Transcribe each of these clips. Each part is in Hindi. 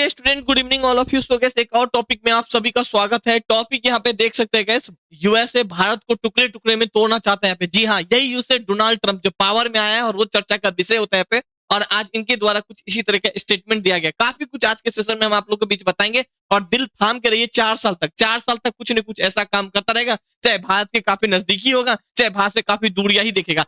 Dear student, good evening all of you. So guys, एक और टॉपिक में आप सभी का स्वागत है। टॉपिक यहाँ पे देख सकते हैं गाइस, यूएसए भारत को टुकड़े टुकड़े में तोड़ना चाहता है यहाँ पे। जी हाँ, यही यूएसए डोनाल्ड ट्रंप जो पावर में आया है और वो चर्चा का विषय होता है यहाँ पे। और आज इनके द्वारा कुछ इसी तरह का स्टेटमेंट दिया गया। काफी कुछ आज के सेशन में हम आप लोग के बीच बताएंगे। और दिल थाम के रहिए, 4 साल तक कुछ न कुछ ऐसा काम करता रहेगा, चाहे भारत के काफी नजदीकी होगा, चाहे भारत से काफी दूरियां ही देखेगा।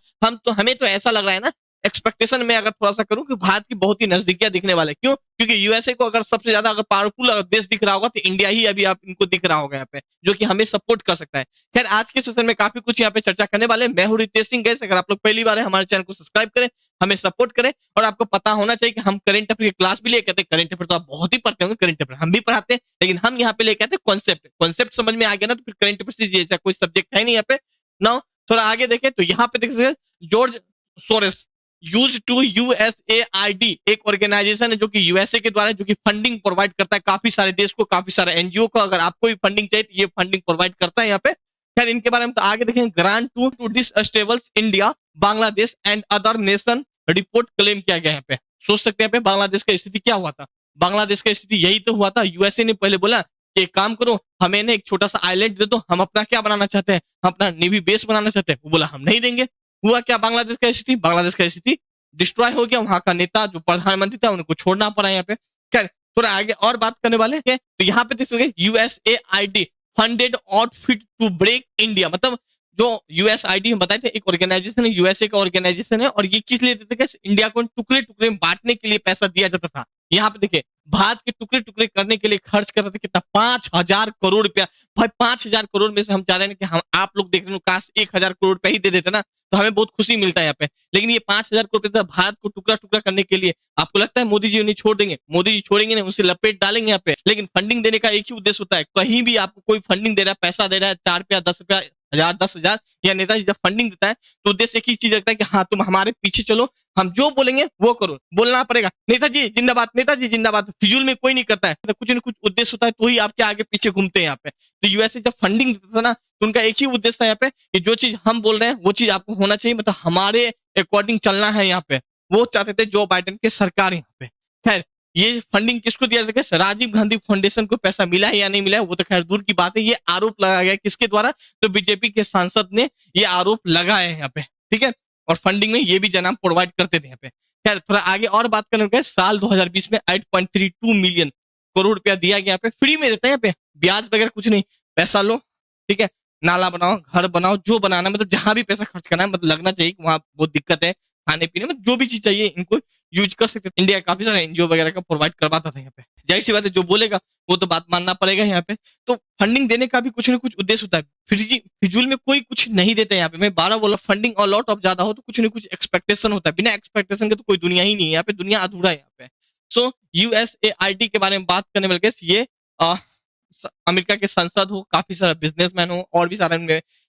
हमें तो ऐसा लग रहा है ना, एक्सपेक्टेशन में अगर थोड़ा सा करूं कि भारत की बहुत ही नजदीकियां दिखने वाले। क्यों? क्योंकि यूएसए को अगर सबसे ज्यादा अगर पावरफुल अगर देश दिख रहा होगा तो इंडिया ही अभी आप इनको दिख रहा होगा यहाँ पे, जो कि हमें सपोर्ट कर सकता है। खैर, आज के सेशन में काफी कुछ यहाँ पे चर्चा करने वाले। मैं हूं रितेश सिंह। गैस, अगर आप लोग पहली बार है हमारे चैनल को सब्सक्राइब करें, हमें सपोर्ट करें। और आपको पता होना चाहिए कि हम करंट अफेयर की क्लास भी लेकर आते हैं। करंट अफेयर तो आप बहुत ही पढ़ते होंगे, करंट अफेयर हम भी पढ़ाते हैं, लेकिन हम यहाँ पे लेके आते हैं कॉन्सेप्ट। कॉन्सेप्ट समझ में आ गया ना तो फिर करंट अफेयर से जैसा कोई सब्जेक्ट है नहीं यहाँ पे। नाउ थोड़ा आगे देखें तो यहाँ पे देख सकते हैं, George Soros use to USAID एक ऑर्गेनाइजेशन है जो कि यूएसए के द्वारा, जो कि फंडिंग प्रोवाइड करता है काफी सारे देश को, काफी सारे एनजीओ को। अगर आपको भी फंडिंग चाहिए तो ये फंडिंग प्रोवाइड करता है यहाँ पे। खैर, इनके बारे में तो आगे देखें। ग्रांट टू डिसस्टेबल्स India, Bangladesh and other nation report claim किया गया यहाँ पे। सोच सकते हैं यहाँ पे बांग्लादेश का स्थिति क्या हुआ था। बांग्लादेश का स्थिति यही तो हुआ था। यूएसए ने पहले बोला कि एक काम करो, हमें ना एक छोटा सा आइलैंड दे दो, हम अपना क्या बनाना चाहते हैं, हम अपना नेवी बेस बनाना चाहते हैं। वो बोला हम नहीं देंगे। हुआ क्या? बांग्लादेश का स्थिति, बांग्लादेश का स्थिति डिस्ट्रॉय हो गया। वहां का नेता जो प्रधानमंत्री था उनको छोड़ना पड़ा यहाँ पे। खैर, थोड़ा आगे और बात करने वाले हैं तो यहाँ पे देख सकते USAID funded outfit to break India. मतलब जो यूएसआईडी हम बताए थे, एक ऑर्गेनाइजेशन है, यूएसए का ऑर्गेनाइजेशन है। और ये किस लिए देते थे? इंडिया को टुकड़े टुकड़े में बांटने के लिए पैसा दिया जाता था। यहाँ पे देखिए, भारत के टुकड़े टुकड़े करने के लिए खर्च कर रहे थे कितना? 5,000 करोड़ रुपया। भाई 5,000 करोड़ में से हम चाह रहे हैं कि हम आप लोग देख रहे हो, काश 1,000 करोड़ रुपया ही दे देते ना तो हमें बहुत खुशी मिलता है यहाँ पे। लेकिन ये 5,000 करोड़ रुपया भारत को टुकड़ा टुकड़ा करने के लिए। आपको लगता है मोदी जी उन्हें छोड़ देंगे? मोदी जी छोड़ेंगे नहीं, उसे लपेट डालेंगे यहाँ पे। लेकिन फंडिंग देने का एक ही उद्देश्य होता है। कहीं भी आपको कोई फंडिंग दे रहा है, पैसा दे रहा है, 4 रुपया, 10 रुपया, 1,000, 10,000, या नेताजी जब फंडिंग देता है तो उद्देश्य एक ही चीज रखता है कि हाँ, तुम हमारे पीछे चलो, हम जो बोलेंगे वो करो। बोलना पड़ेगा नेताजी जिंदाबाद, नेताजी जिंदाबाद। फिजूल में कोई नहीं करता है, तो कुछ न कुछ उद्देश्य होता है तो ही आपके आगे पीछे घूमते हैं यहाँ पे। तो यूएसए जब फंडिंग देता था ना तो उनका एक ही उद्देश्य था यहाँ पे कि जो चीज हम बोल रहे हैं वो चीज आपको होना चाहिए, मतलब हमारे अकॉर्डिंग चलना है यहाँ पे। वो चाहते थे जो बाइडेन की सरकार यहाँ पे। खैर, ये फंडिंग किसको दिया जाता है? राजीव गांधी फाउंडेशन को पैसा मिला है या नहीं मिला है वो तो खैर दूर की बात है। ये आरोप लगाया गया किसके द्वारा? तो बीजेपी के सांसद ने ये आरोप लगाए हैं यहाँ पे, ठीक है। और फंडिंग में ये भी जनाब प्रोवाइड करते थे यहाँ पे। खैर, थोड़ा आगे और बात करने के, साल 2020 में 8.32 मिलियन करोड़ रुपया दिया गया यहाँ पे। फ्री में देता है यहाँ पे, ब्याज वगैरह कुछ नहीं। पैसा लो, ठीक है, नाला बनाओ, घर बनाओ, जो बनाना, मतलब जहां भी पैसा खर्च करना है, मतलब लगना चाहिए कि वहां बहुत दिक्कत है खाने पीने में, जो भी चीज चाहिए इनको यूज कर सकते। इंडिया काफी सारे एनजीओ वगैरह का प्रोवाइड करवाता था यहाँ पे। जाहिर सी बात है, जो बोलेगा वो तो बात मानना पड़ेगा यहाँ पे। तो फंडिंग देने का भी कुछ ना कुछ उद्देश्य होता है। फिजूल में कोई कुछ नहीं देता यहाँ पे। मैं 12 बोला, फंडिंग और लॉट ऑफ ज्यादा हो तो कुछ ना कुछ एक्सपेक्टेशन होता है। बिना एक्सपेक्टेशन के तो कोई दुनिया ही नहीं है यहाँ पे, दुनिया अधूरा है यहाँ पे। सो यूएसएआईडी के बारे में बात करने वाले, ये अमेरिका के संसद हो, काफी सारा बिजनेसमैन हो, और भी सारा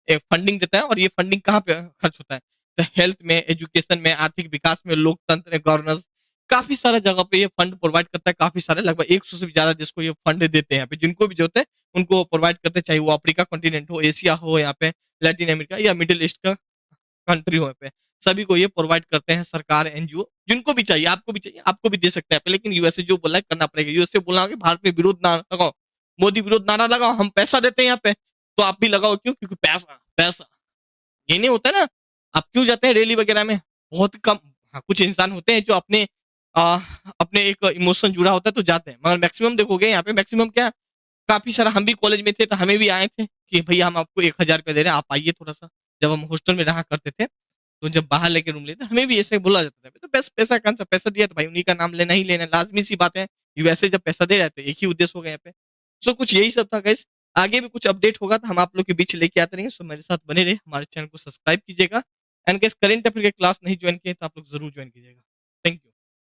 फंडिंग देता है। और ये फंडिंग कहाँ पे खर्च होता है? तो हेल्थ में, एजुकेशन में, आर्थिक विकास में, लोकतंत्र, गवर्नेंस, काफी सारा जगह पे ये फंड प्रोवाइड करता है। काफी सारे, लगभग 100 से भी ज्यादा देश को ये फंड देते हैं यहाँ पे। जिनको भी जो होते हैं उनको प्रोवाइड करते हैं, चाहे वो अफ्रीका कॉन्टिनेंट हो, एशिया हो, यहाँ पे लैटिन अमेरिका या मिडिल ईस्ट का कंट्री हो, यहाँ पे सभी को ये प्रोवाइड करते हैं सरकार, एनजीओ। जिनको भी चाहिए, आपको भी चाहिए, आपको भी दे सकते हैं। लेकिन यूएसए जो बोला है करना पड़ेगा। यूएसए बोला कि भारत में विरोध ना लगाओ, मोदी विरोध नारा लगाओ, हम पैसा देते हैं यहाँ पे तो आप भी लगाओ। क्यों? क्योंकि पैसा पैसा ये नहीं होता ना। आप क्यों जाते हैं रैली वगैरह में? बहुत कम, हाँ, कुछ इंसान होते हैं जो आ, अपने एक इमोशन जुड़ा होता है तो जाते हैं, मगर मैक्सिमम देखोगे यहाँ पे, मैक्सिमम क्या, काफी सारा, हम भी कॉलेज में थे तो हमें भी आए थे कि भैया हम आपको 1,000 रुपया दे रहे हैं, आप आइए थोड़ा सा। जब हम हॉस्टल में रहा करते थे तो जब बाहर लेके रूम लेते हमें भी ऐसे बोला जाता था। तो बस पैसा, कौन सा पैसा दिया तो भाई उन्हीं का नाम लेना ही लेना, लाजमी सी बात है। यूएसए जब पैसा दे रहा है तो एक ही उद्देश्य होगा यहाँ पे। सो कुछ यही सब था गाइस। आगे भी कुछ अपडेट होगा तो हम आप लोग के बीच लेके आते रहेंगे। सो मेरे साथ बने रहे, हमारे चैनल को सब्सक्राइब कीजिएगा। एंड गाइस, करंट अफेयर के क्लास नहीं ज्वाइन किए तो आप लोग जरूर ज्वाइन कीजिएगा।